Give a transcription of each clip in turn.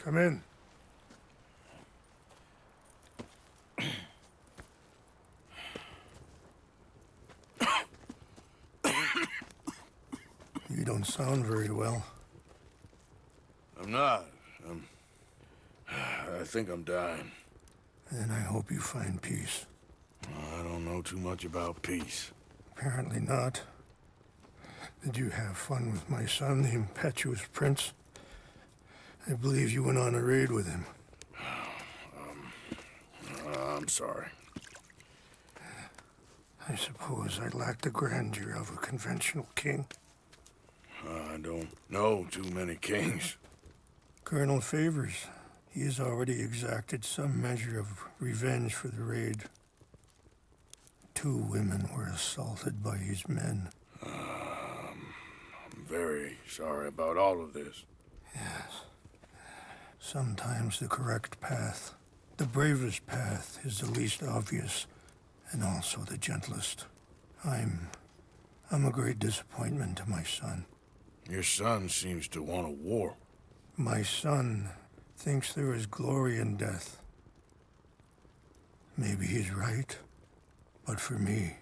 Come in. You don't sound very well. I'm not. I think I'm dying. And I hope you find peace. I don't know too much about peace. Apparently not. Did you have fun with my son, the impetuous prince? I believe you went on a raid with him. I'm sorry. I suppose I lack the grandeur of a conventional king. I don't know too many kings. Colonel Favors, he has already exacted some measure of revenge for the raid. 2 women were assaulted by his men. I'm very sorry about all of this. Yes. Sometimes the correct path, the bravest path, is the least obvious, and also the gentlest. I'm a great disappointment to my son. Your son seems to want a war. My son thinks there is glory in death. Maybe he's right, but for me,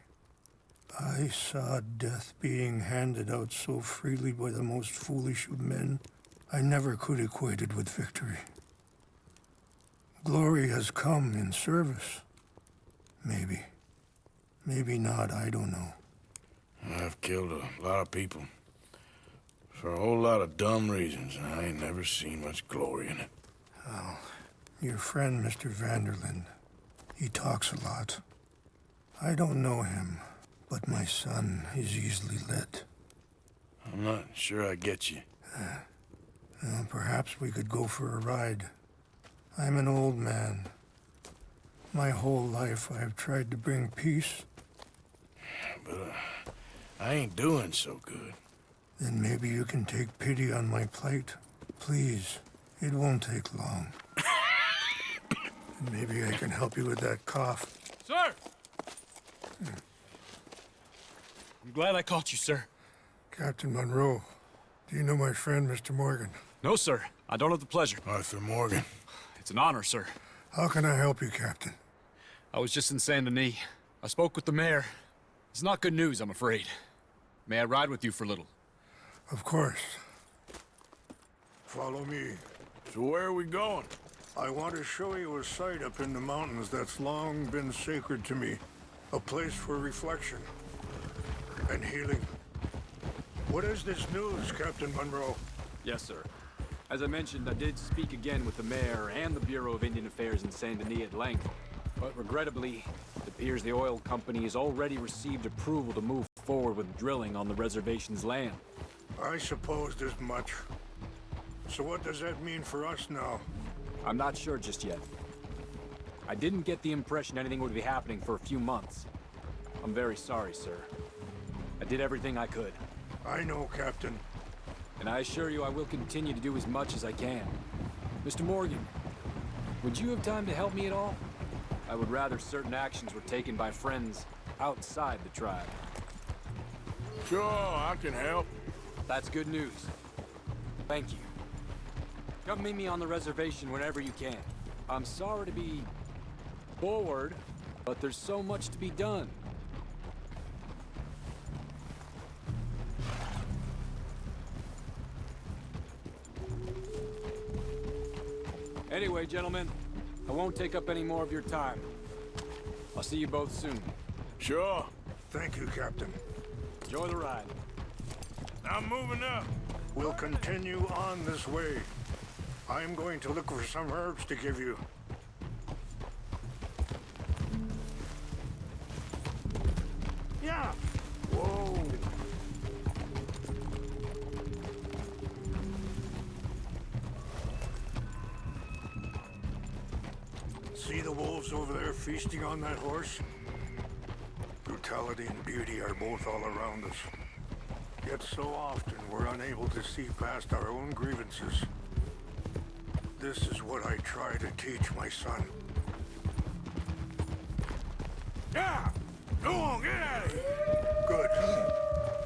I saw death being handed out so freely by the most foolish of men, I never could equate it with victory. Glory has come in service. Maybe. Maybe not, I don't know. I've killed a lot of people. For a whole lot of dumb reasons, and I ain't never seen much glory in it. Oh, your friend, Mr. Vanderlyn, he talks a lot. I don't know him, but my son is easily led. I'm not sure I get you. Well, perhaps we could go for a ride. I'm an old man. My whole life I've tried to bring peace. But I ain't doing so good. Then maybe you can take pity on my plight. Please, it won't take long. And maybe I can help you with that cough. Sir! I'm glad I caught you, sir. Captain Monroe, do you know my friend, Mr. Morgan? No, sir. I don't have the pleasure. Arthur Morgan. It's an honor, sir. How can I help you, Captain? I was just in Saint Denis. I spoke with the mayor. It's not good news, I'm afraid. May I ride with you for a little? Of course. Follow me. So where are we going? I want to show you a site up in the mountains that's long been sacred to me. A place for reflection and healing. What is this news, Captain Monroe? Yes, sir. As I mentioned, I did speak again with the mayor and the Bureau of Indian Affairs in Saint Denis at length. But regrettably, it appears the oil company has already received approval to move forward with drilling on the reservation's land. I supposed as much. So what does that mean for us now? I'm not sure just yet. I didn't get the impression anything would be happening for a few months. I'm very sorry, sir. I did everything I could. I know, Captain. And I assure you I will continue to do as much as I can. Mr. Morgan, would you have time to help me at all? I would rather certain actions were taken by friends outside the tribe. Sure, I can help. That's good news. Thank you. Come meet me on the reservation whenever you can. I'm sorry to be forward, but there's so much to be done. Anyway, gentlemen, I won't take up any more of your time. I'll see you both soon. Sure. Thank you, Captain. Enjoy the ride. I'm moving up. We'll continue on this way. I'm going to look for some herbs to give you. Yeah! Whoa! See the wolves over there feasting on that horse? Brutality and beauty are both all around us. Yet so often we're unable to see past our own grievances. This is what I try to teach my son. Yeah! Go on, get out of here! Good.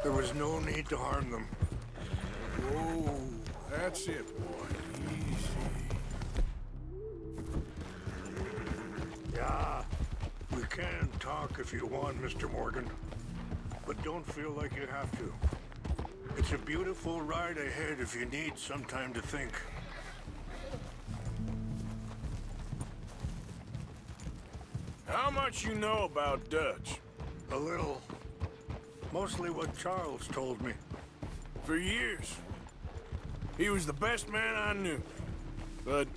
There was no need to harm them. Whoa, that's it, boy. Easy. can talk if you want, Mr. Morgan. But don't feel like you have to. It's a beautiful ride ahead if you need some time to think. How much you know about Dutch? A little. Mostly what Charles told me. For years. He was the best man I knew. But...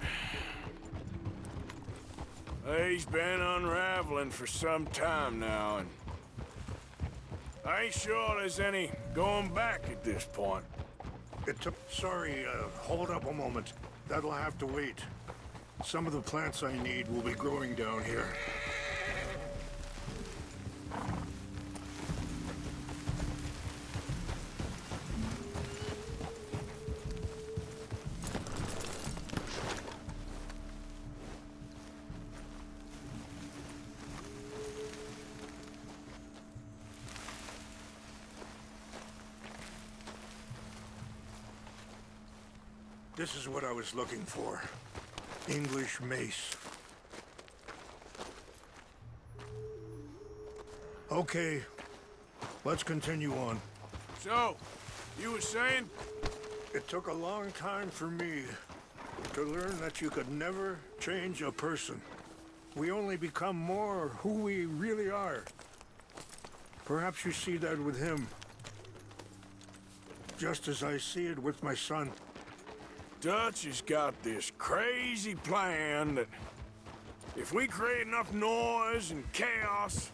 he's been unraveling for some time now, and... I ain't sure there's any going back at this point. Sorry, hold up a moment. That'll have to wait. Some of the plants I need will be growing down here. This is what I was looking for. English mace. Okay, let's continue on. So, you were saying? It took a long time for me to learn that you could never change a person. We only become more who we really are. Perhaps you see that with him. Just as I see it with my son. Dutch has got this crazy plan that if we create enough noise and chaos,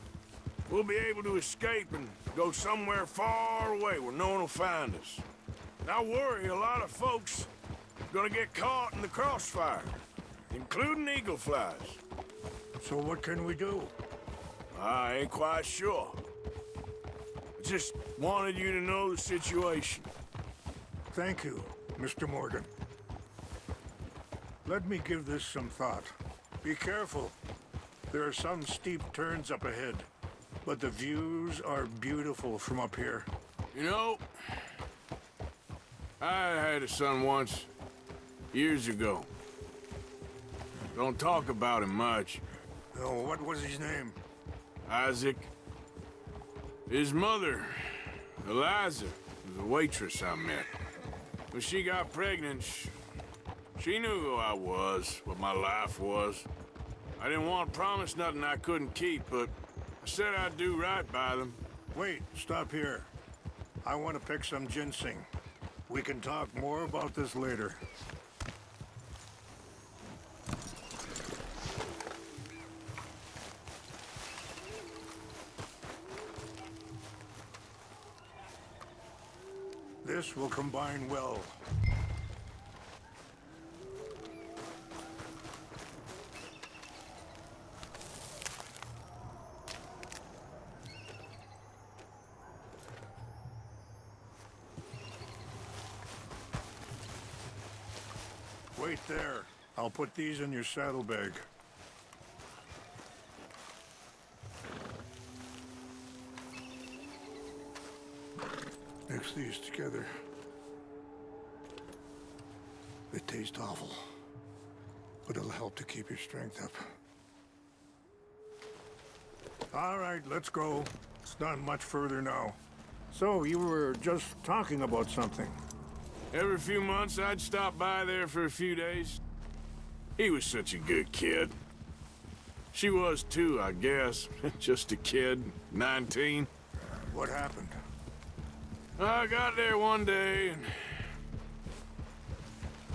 we'll be able to escape and go somewhere far away where no one will find us. And I worry a lot of folks are gonna get caught in the crossfire, including eagle flies. So what can we do? I ain't quite sure. I just wanted you to know the situation. Thank you, Mr. Morgan. Let me give this some thought. Be careful. There are some steep turns up ahead, but the views are beautiful from up here. You know, I had a son once, years ago. Don't talk about him much. Oh, what was his name? Isaac. His mother, Eliza, was a waitress I met. When she got pregnant, she knew who I was, what my life was. I didn't want to promise nothing I couldn't keep, but I said I'd do right by them. Wait, stop here. I want to pick some ginseng. We can talk more about this later. This will combine well. Wait there. I'll put these in your saddlebag. Mix these together. They taste awful, but it'll help to keep your strength up. All right, let's go. It's not much further now. So, you were just talking about something. Every few months, I'd stop by there for a few days. He was such a good kid. She was too, I guess. Just a kid, 19. What happened? I got there one day and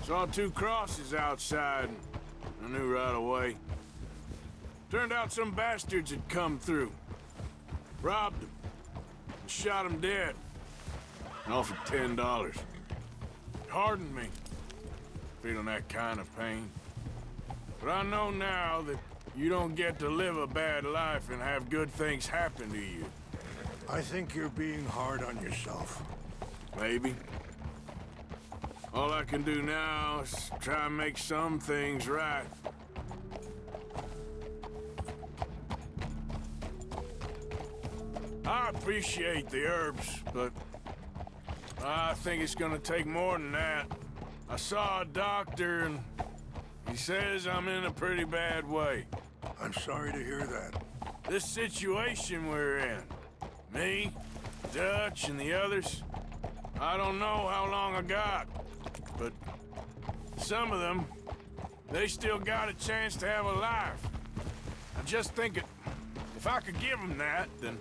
saw two crosses outside. I knew right away. Turned out some bastards had come through. Robbed them. And shot them dead. And offered $10. Hardened me, feeling that kind of pain. But I know now that you don't get to live a bad life and have good things happen to you. I think you're being hard on yourself. Maybe. All I can do now is try and make some things right. I appreciate the herbs, but I think it's gonna take more than that. I saw a doctor and he says I'm in a pretty bad way. I'm sorry to hear that. This situation we're in, me, Dutch, and the others, I don't know how long I got, but some of them, they still got a chance to have a life. I'm just thinking, if I could give them that, then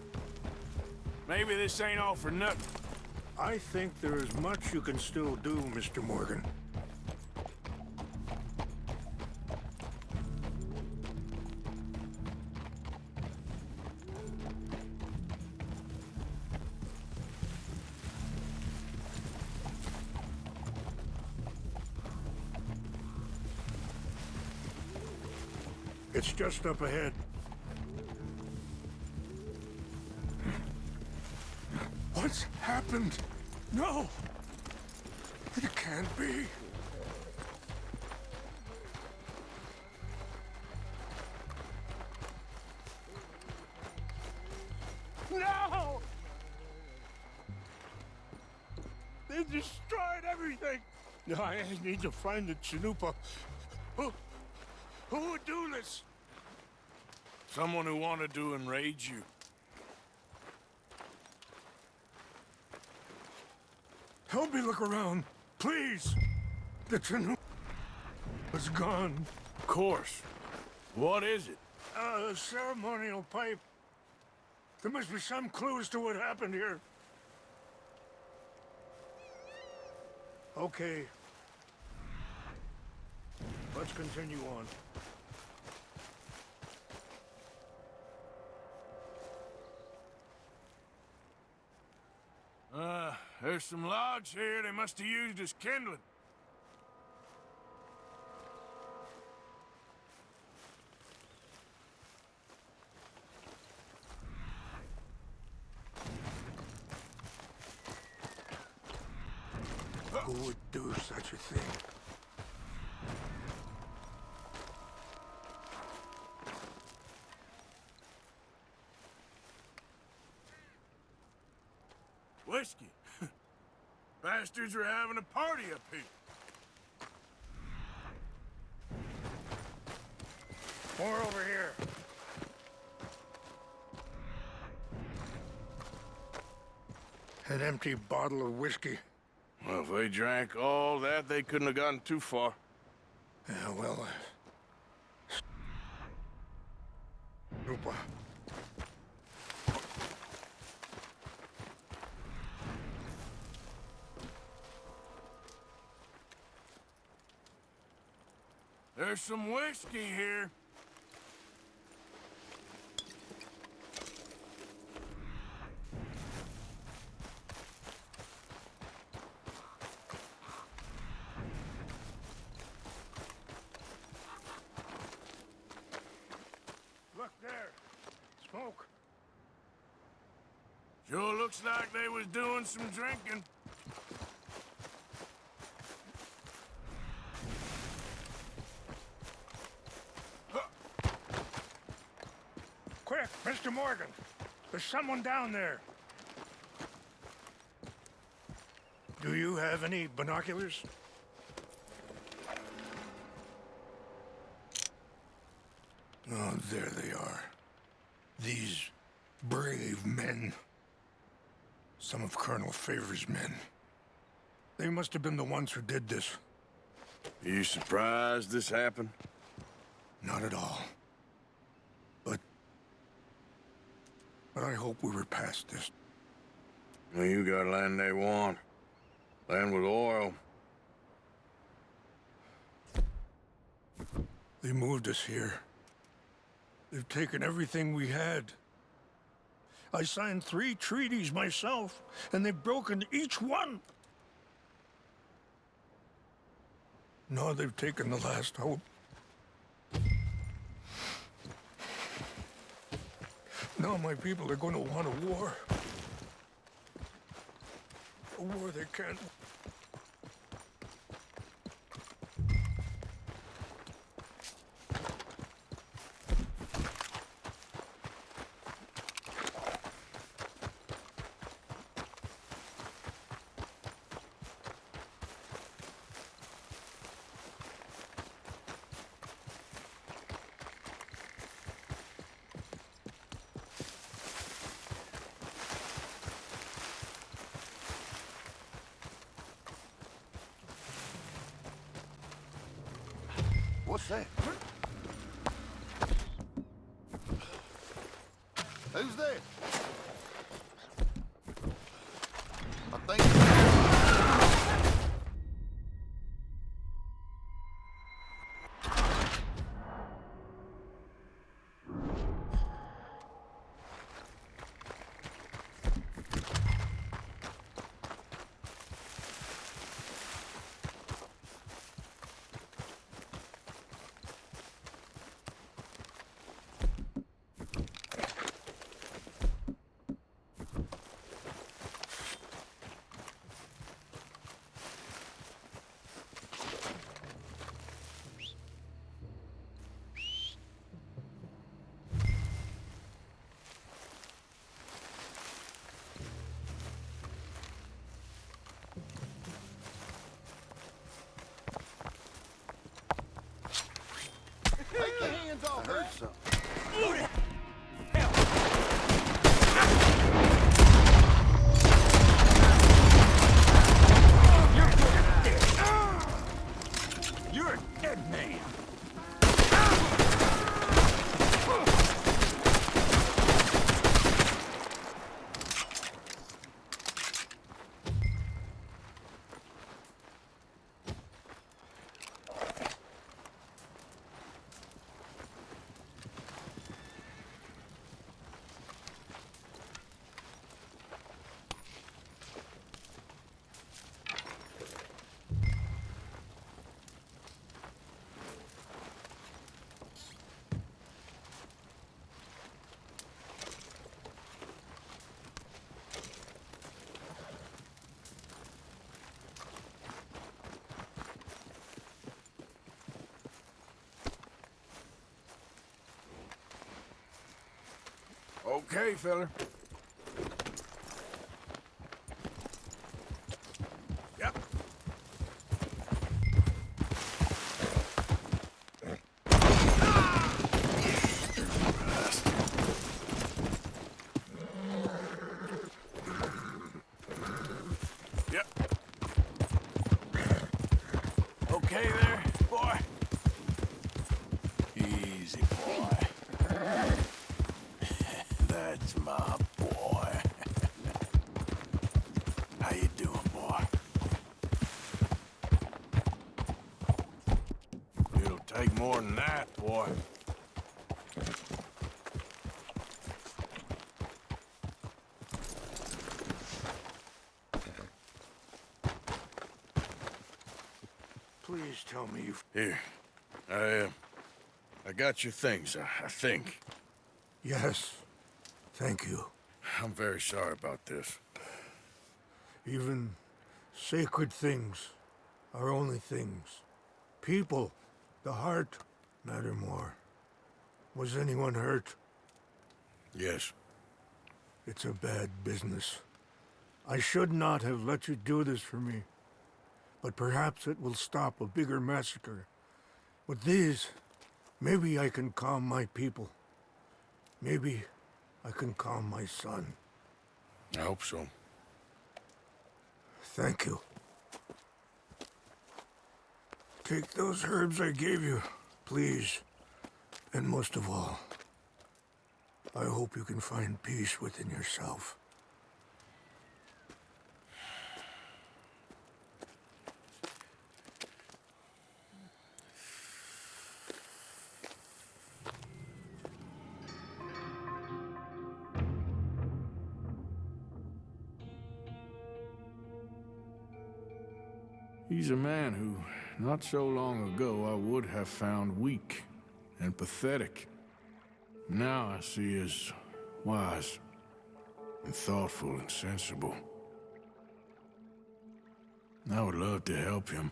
maybe this ain't all for nothing. I think there is much you can still do, Mr. Morgan. It's just up ahead. What's happened? No! It can't be. No! They destroyed everything! I need to find the Chanupa. Who would do this? Someone who wanted to enrage you. Help me look around, please. The Chanupa is gone. Of course. What is it? A ceremonial pipe. There must be some clues to what happened here. Okay. Let's continue on. There's some logs here they must have used as kindling. Who would do such a thing? Whiskey. Bastards are having a party up here. More over here. An empty bottle of whiskey. Well, if they drank all that, they couldn't have gotten too far. Yeah, well, Rupa. There's some whiskey here. Look there. Smoke. Sure looks like they was doing some drinking. Quick, Mr. Morgan. There's someone down there. Do you have any binoculars? Oh, there they are. These brave men. Some of Colonel Favor's men. They must have been the ones who did this. Are you surprised this happened? Not at all. But I hope we were past this. Well, you got land they want. Land with oil. They moved us here. They've taken everything we had. I signed 3 treaties myself, and they've broken each one. Now they've taken the last hope. Now my people are going to want a war. A war they can't... What's that? Who's there? I think... Take your hands off. I heard something. You're a dead man. Okay, fella. Yep. Yep. Okay there, boy? Easy, boy. That's my boy. How you doing, boy? It'll take more than that, boy. Please tell me you've... Here. I got your things, I think. Yes. Thank you. I'm very sorry about this. Even sacred things are only things. People, the heart, matter more. Was anyone hurt? Yes. It's a bad business. I should not have let you do this for me. But perhaps it will stop a bigger massacre. With these, maybe I can calm my people. Maybe I can calm my son. I hope so. Thank you. Take those herbs I gave you, please. And most of all, I hope you can find peace within yourself. He's a man who, not so long ago, I would have found weak and pathetic. Now I see as wise and thoughtful and sensible. I would love to help him,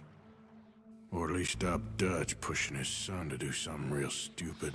or at least stop Dutch pushing his son to do something real stupid.